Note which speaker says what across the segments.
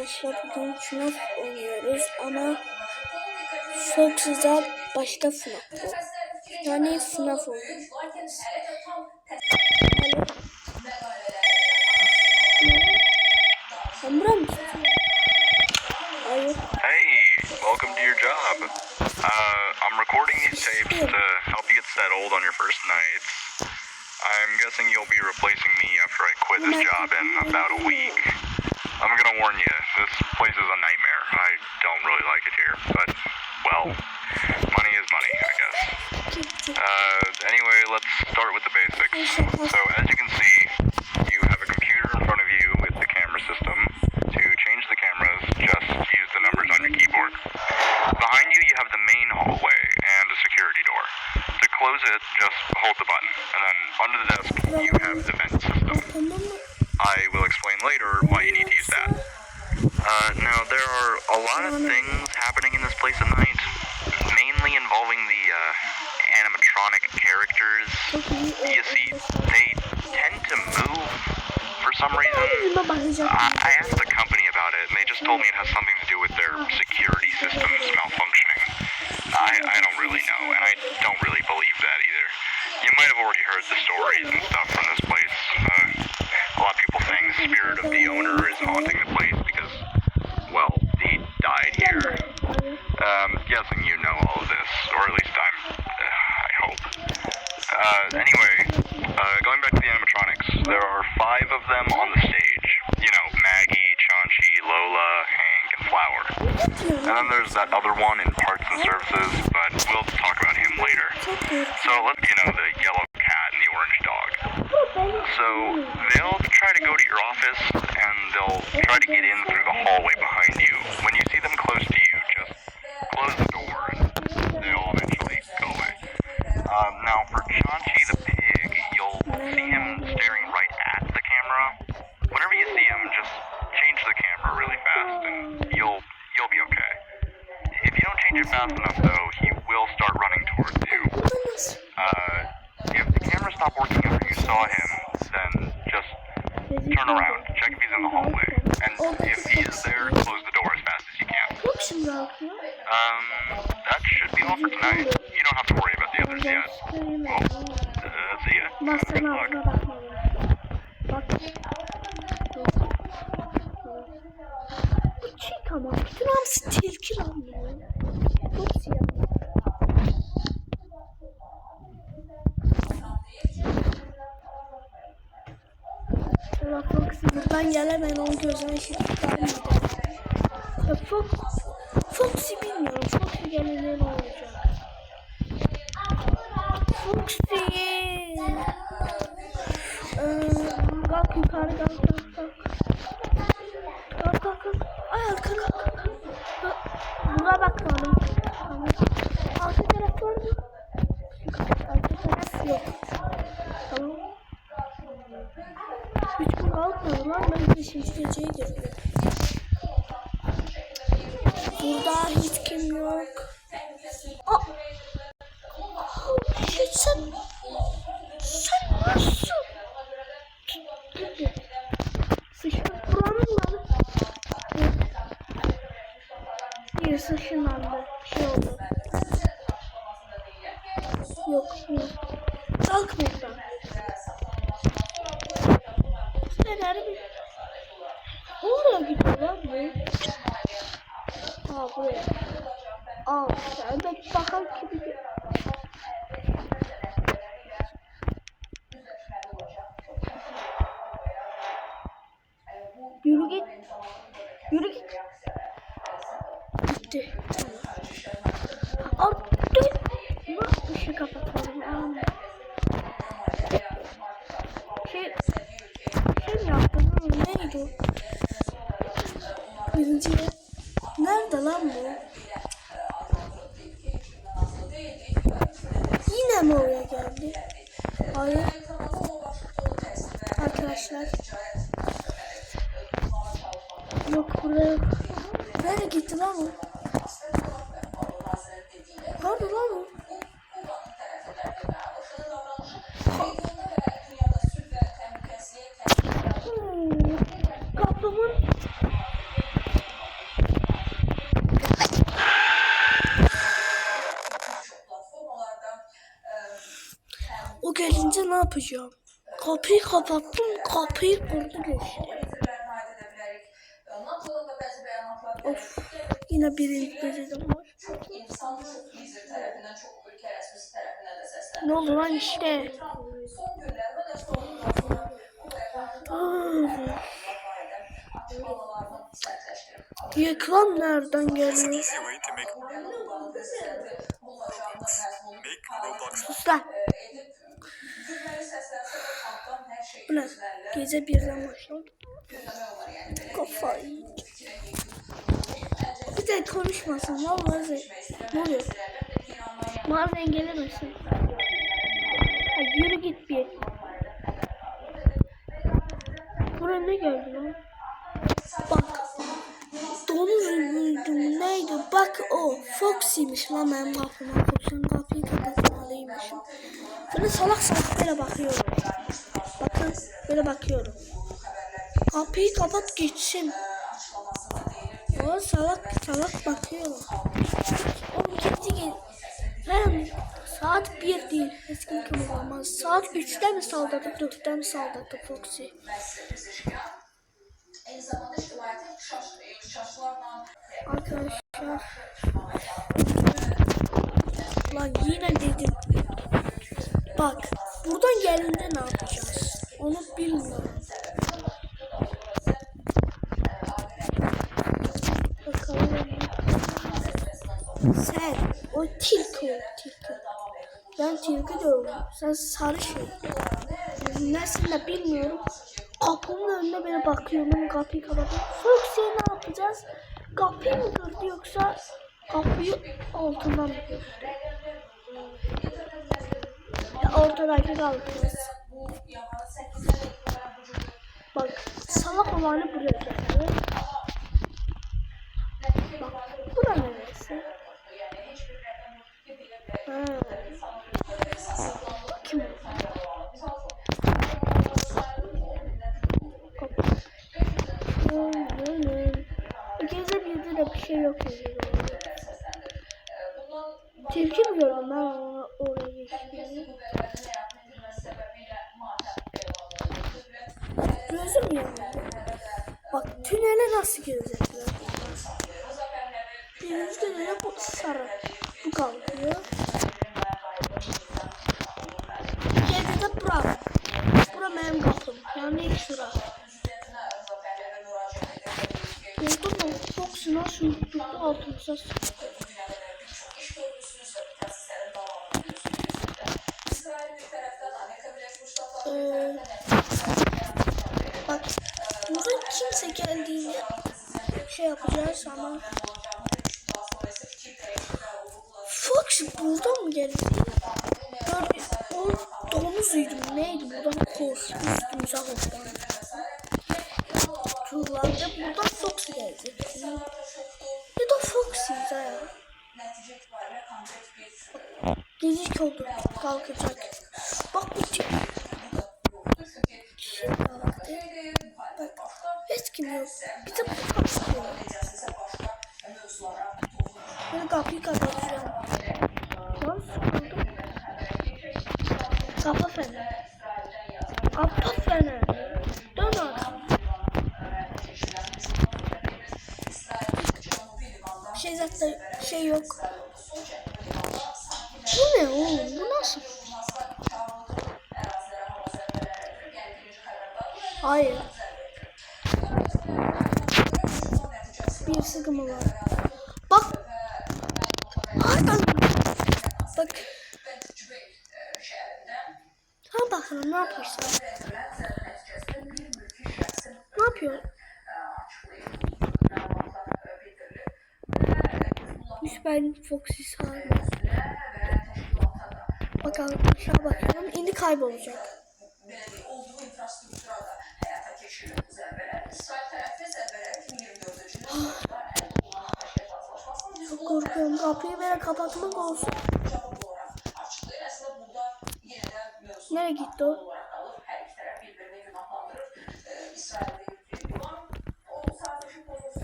Speaker 1: arkadaşlar, bugün FNAF oynuyoruz ama çok güzel başta FNAF bu. Yani FNAF oynuyoruz.
Speaker 2: Hey, welcome to your job. I'm recording these tapes to help you get settled on your first nights. I'm guessing you'll be replacing me after I quit this job in about a week. I'm gonna warn you, this place is a nightmare. I don't really like it here, but, well, money is money, I guess. Anyway, let's start with the basics. So, as you can see, you have a computer in front of you with the camera system. To change the cameras, just use the numbers on your keyboard. Behind you, you have the main hallway and a security door. To close it, just hold the button. And then under the desk, you have the vent system. I will explain later why you need to use that. Now, there are a lot of things happening in this place at night, mainly involving the animatronic characters. You see, they tend to move for some reason. I asked the company about it, and they just told me it has something to do with their security systems malfunctioning. I don't really know, and I don't really believe that either. You might have already heard the stories and stuff from this place. A lot of people saying the spirit of the owner is haunting the place because, well, he died here. Guessing you know all of this, or at least I hope. Anyway, going back to the animatronics, there are 5 of them on the stage. You know, Maggie, Chaunchi, Lola, Hank, and Flower. And then there's that other one in parts and services, but we'll talk about him later. So let's, the yellow cat and the orange dog. So they'll try to go to your office, and they'll try to get in through the hallway behind you. When you see them close to you, just close the door, and they'll eventually go away. Now for Chaunchi the pig, you'll see him staring right at the camera. Whenever you see him, just change the camera really fast, and you'll be okay. If you don't change it fast enough, though, he will start running towards you. If the camera stopped working after you saw him, then just turn around, check if he's in the hallway, and if he is there, close the door as fast as you can. That should be all for tonight. You don't have to worry about the others yet. Well, see ya. Good luck.
Speaker 1: Ama bütün hamsi tilki lan bu. Çok siyah. Şöyle Foxy buradan gelemeyin, onun gözüne hiç gelmedi. Ya Foxy bilmiyorum. Foxy gelince ne olacak? Foxy. Kalk yukarı, kalk. Kalk. Ay kalk. Buna bakmadım. Arka taraf var mı? Arka taraf yok. Tamam. Hiç mi kalkmadı lan? Ben 5. geceye girdim. Burada hiç kim yok. Sen nasıl? Sıçmak buranın lan. Bir sıçınlandı. Şey oldu. Yok. Kalk buradan. Sen bir... Oraya gidiyor lan bu. Buraya. Sen de bakalım gibi. Yürü git. Gitti. Dur. Işığı kapatalım. Şey mi yaptın? Neydi o? Birinci. Nerede lan bu? Yine mi oraya geldi? Hayır. Arkadaşlar. Yok buraya. Nereye gitti lan o? Nerede lan o? Kaplamın yapacağım? Kapıyı kapattım, kapıyı kurdu geçti. Of, yine birinci var. Ne oldu lan işte? Ekran nereden geliyor? Sus lan. Bu ne? Gece birden başladı. Kafayı. Bir de konuşmasın. Vallahi ne oluyor? Mağaza engellemesin. Ay, yürü git bir. Buraya ne geldi lan? Bak. Domuz öldürdüm neydi? Bak o. Foxy'miş lan benim kapıma. Foxy'nin kapıyı kapatmalıymışım. Böyle salak salak böyle bakıyorum. Bakın böyle bakıyorum. Kapıyı kapat geçsin. O salak salak bakıyor. O gitti gel. Ben saat 1 değil. Eski kim olmaz. Saat 3'te mi saldırdı, 4'te mi saldırdı Foxy? Arkadaşlar. Lan yine dedim. Bak buradan gelince ne yapacağız? Onu bilmiyorum. Bakalım. Sen o tilki. Ben tilki diyorum. Sen sarı şey. Nesin de bilmiyorum. Kapının önüne böyle bakıyorum. Kapıyı kapatıyorum. Foxy'ye ne yapacağız? Kapıyı mı kırdı yoksa kapıyı altından mı kırdı? Ortadaki kalkacağız. Bak salak olanı buraya geldi. Bak bura neresi? Kim? Gece bizde de bir şey yok. Tilki mi gördüm ben oraya geçtiğini? Gözüm yanıyor. Bak tünele nasıl girecekler? Birinci tünele bu sarı. Bu kalkıyor. Gece de bura. Bura benim kapım. Yani ilk sıra. Gördün mü? Foxy nasıl tuttu altımıza sıktı. Bak buradan kimse geldiğinde şey yapacağız ama Foxy buradan mı geldi? O domuzuydu neydi buradan koştu üstümüze hoplandı. Turlarda buradan Foxy geldi. Ya da Foxy'ydi ya. Gecik oldu kalkacak. Bak bu tip. Bak hiç kim yok. Bir de bu kapatıyor. Ben kapıyı kapatacağım. Nasıl oldu? Kapa fener. Kapa fener. Dön artık. Şey zaten şey yok. Bu ne oğlum? Bu nasıl? Hayır. Bir sıkıntı var. Bak. Arkadan. Bak. Ha bakalım ne yapıyorsun? Ne yapıyor? Ben Foxy sağlayayım. Bakalım aşağı bakalım. Şimdi kaybolacak. Çok korkuyorum. Kapıyı böyle kapatmak olsun. Nereye gitti o?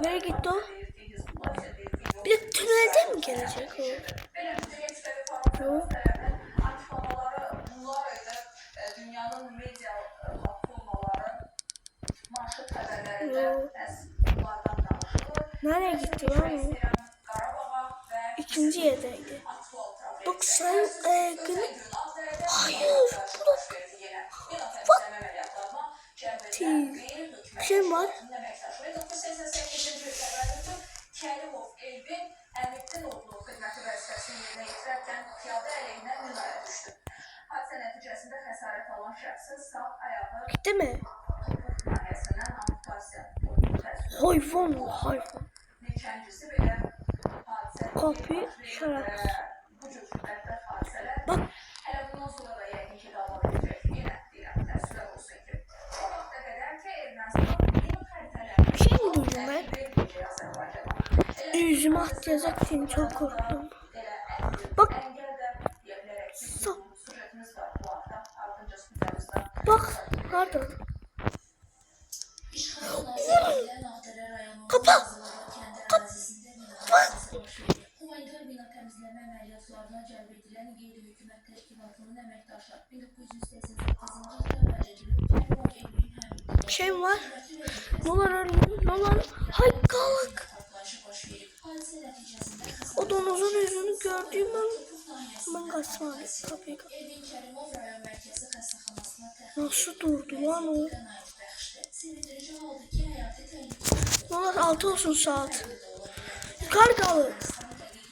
Speaker 1: Nereye gitti o? Bir de tünelde mi gelecek o? Yok. Nereye gitti lan o? İkinci yerdeydi. Bak sen ayakını... Hayır. Bırak. Bak. Bir şey var.
Speaker 3: Kərimov Elvin əməkdən olduğu xidməti vəzifəsini yerinə yetirərkən piyada əleyhinə minaya düşdü. Hadisə nəticəsində xəsarət alan şəxsin sağ ayağı
Speaker 1: Gitti mi?
Speaker 3: topuk nahiyəsindən amputasiya
Speaker 1: Hayvan.
Speaker 3: neçəncisi belə hadisə
Speaker 1: Kapıyı şarap.
Speaker 3: bu cür bədbəxt hadisələr
Speaker 1: Bak.
Speaker 3: hələ bundan sonra da yəqin ki davam edəcək. Yenə deyirəm, təəssüflər olsun ki, o vaxta qədər ki Ermənistan yeni xəritələr
Speaker 1: Bir şey mi duydum ben?
Speaker 3: verməyəcək Azərbaycana.
Speaker 1: Yüzüme atlayacak diye çok korktum. Bak. Sa- Bak. Pardon. Kapa. Kapa. Bak.
Speaker 3: Humanitar bina təmizləmə əməliyyatlarına cəlb edilən qeyri-hökumət təşkilatının əməkdaşları 1988-ci ildə vərdedilib Kərimov Elvin həmin
Speaker 1: Bir şey mi var? Ne olur? Hay kalk.
Speaker 3: hadisə nəticəsində
Speaker 1: O domuzun yüzünü gördüğümden ben kaçmadım. Kapıyı kapat.
Speaker 3: Elvin Kərimov rayon mərkəzi xəstəxanasına təxliyə
Speaker 1: Nasıl durdu lan o?
Speaker 3: ait bəxşdir. Sevindirici haldır ki, həyati təhlükə
Speaker 1: Ne olur 6 olsun saat. Yukarı kalın.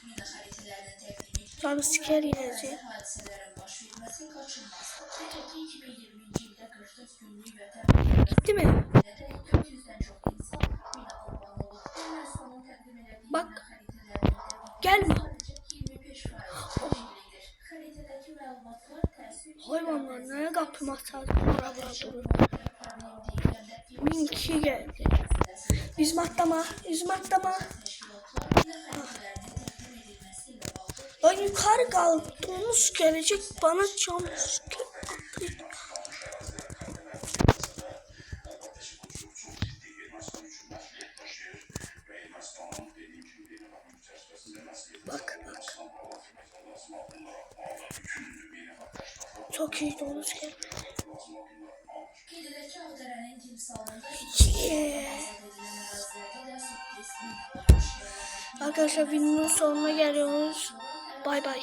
Speaker 3: mina xəritələrinin təqdimi
Speaker 1: Canı siker yiyecek.
Speaker 3: hadisələrin baş verməsi qaçınmazdır. Təbii ki, 2020-ci ildə 44 günlük vətən
Speaker 1: Gitti mi?
Speaker 3: Neden 400'den çok insan mina kurbanı oldu? Ermenistan'ın təqdim elədiyi
Speaker 1: Bak.
Speaker 3: mina xəritələrinin
Speaker 1: Gelme.
Speaker 3: sadəcə 25% çəkilidir. Xəritədəki məlumatlar təəssüf ki,
Speaker 1: Hayvanlar neye kapım atacak? Araba durur. 1002 geldi. Yüzme atlama. Lan yukarı kal. Domuz gelecek bana cam sıkıyor. Bak. Çok iyi domuz geldi.
Speaker 3: Qeyd edək ki, Ağdərənin timsalında
Speaker 1: Yeah.
Speaker 3: azad edilən ərazilərdə də sürpriz minalar baş verir.
Speaker 1: Arkadaşlar videonun sonuna geliyoruz. Bay bay.